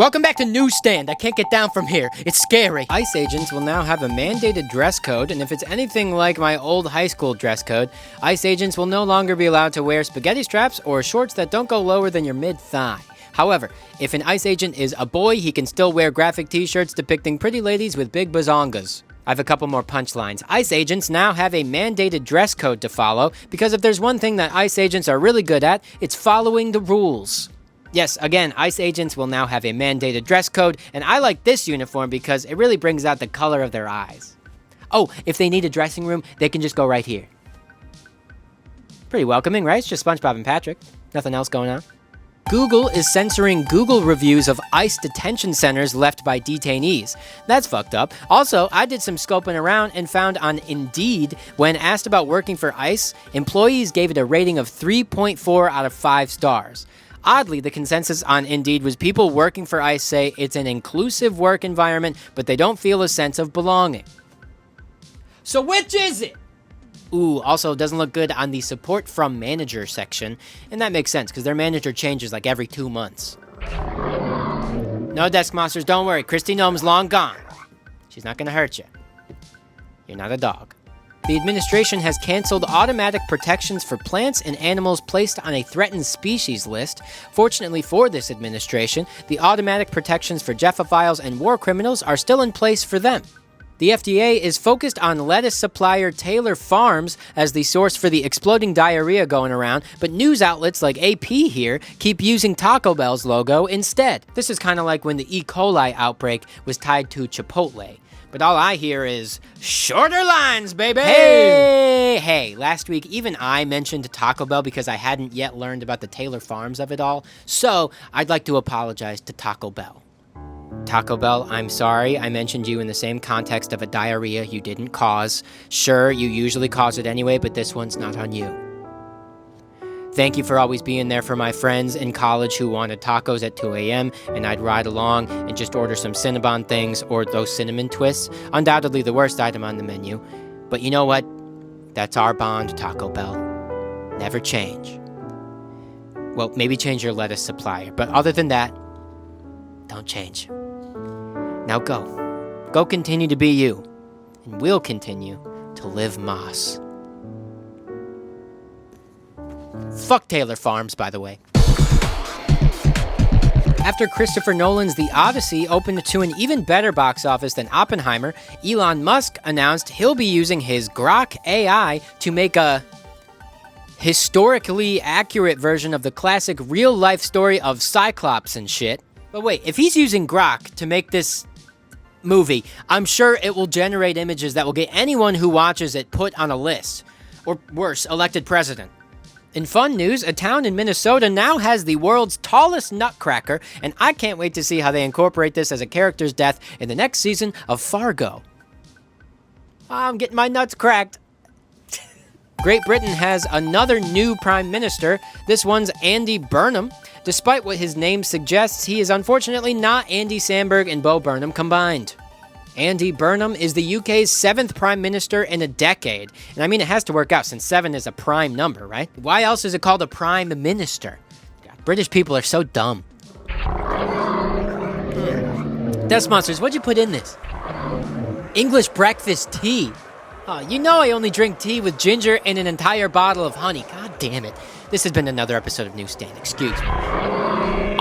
Welcome back to Newsstand. I can't get down from here. It's scary. ICE agents will now have a mandated dress code, and if it's anything like my old high school dress code, ICE agents will no longer be allowed to wear spaghetti straps or shorts that don't go lower than your mid-thigh. However, if an ICE agent is a boy, he can still wear graphic t-shirts depicting pretty ladies with big bazongas. I have a couple more punchlines. ICE agents now have a mandated dress code to follow, because if there's one thing that ICE agents are really good at, it's following the rules. Yes, again, ICE agents will now have a mandated dress code, and I like this uniform because it really brings out the color of their eyes. Oh, if they need a dressing room, they can just go right here. Pretty welcoming, right? It's just SpongeBob and Patrick. Nothing else going on. Google is censoring Google reviews of ICE detention centers left by detainees. That's fucked up. Also, I did some scoping around and found on Indeed, when asked about working for ICE, employees gave it a rating of 3.4 out of 5 stars. Oddly, the consensus on Indeed was people working for ICE say it's an inclusive work environment, but they don't feel a sense of belonging. So which is it? Ooh, also doesn't look good on the support from manager section, and that makes sense because their manager changes like every 2 months. No, desk monsters, don't worry. Christy Gnome's long gone. She's not gonna hurt you. You're not a dog. The administration has canceled automatic protections for plants and animals placed on a threatened species list. Fortunately for this administration, the automatic protections for Jeffophiles and war criminals are still in place for them. The FDA is focused on lettuce supplier Taylor Farms as the source for the exploding diarrhea going around, but news outlets like AP here keep using Taco Bell's logo instead. This is kind of like when the E. coli outbreak was tied to Chipotle. But all I hear is, shorter lines, baby! Hey, last week even I mentioned Taco Bell because I hadn't yet learned about the Taylor Farms of it all, so I'd like to apologize to Taco Bell. Taco Bell, I'm sorry I mentioned you in the same context of a diarrhea you didn't cause. Sure, you usually cause it anyway, but this one's not on you. Thank you for always being there for my friends in college who wanted tacos at 2 a.m. and I'd ride along and just order some Cinnabon things or those cinnamon twists. Undoubtedly the worst item on the menu. But you know what? That's our bond, Taco Bell. Never change. Well, maybe change your lettuce supplier, but other than that, don't change. Now go. Go continue to be you, and we'll continue to live Moss. Fuck Taylor Farms, by the way. After Christopher Nolan's The Odyssey opened to an even better box office than Oppenheimer, Elon Musk announced he'll be using his Grok AI to make a historically accurate version of the classic real-life story of Cyclops and shit. But wait, if he's using Grok to make this movie, I'm sure it will generate images that will get anyone who watches it put on a list. Or worse, elected president. In fun news, a town in Minnesota now has the world's tallest nutcracker, and I can't wait to see how they incorporate this as a character's death in the next season of Fargo. I'm getting my nuts cracked. Great Britain has another new prime minister. This one's Andy Burnham. Despite what his name suggests, he is unfortunately not Andy Samberg and Bo Burnham combined. Andy Burnham is the UK's 7th prime minister in a decade. And I mean, it has to work out since 7 is a prime number, right? Why else is it called a prime minister? God, British people are so dumb. Death Monsters, what'd you put in this? English breakfast tea. Oh, you know I only drink tea with ginger and an entire bottle of honey. God damn it. This has been another episode of Newsstand. Excuse me.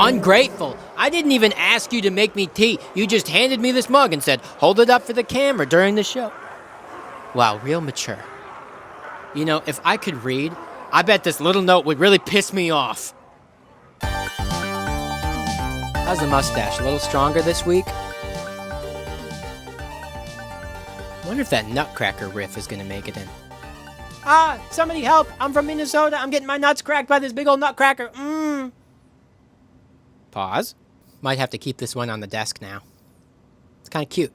Ungrateful. I didn't even ask you to make me tea. You just handed me this mug and said, hold it up for the camera during the show. Wow, real mature. You know, if I could read, I bet this little note would really piss me off. How's the mustache? A little stronger this week? I wonder if that Nutcracker riff is going to make it in. Ah, somebody help. I'm from Minnesota. I'm getting my nuts cracked by this big old Nutcracker. Pause. Might have to keep this one on the desk now. It's kind of cute.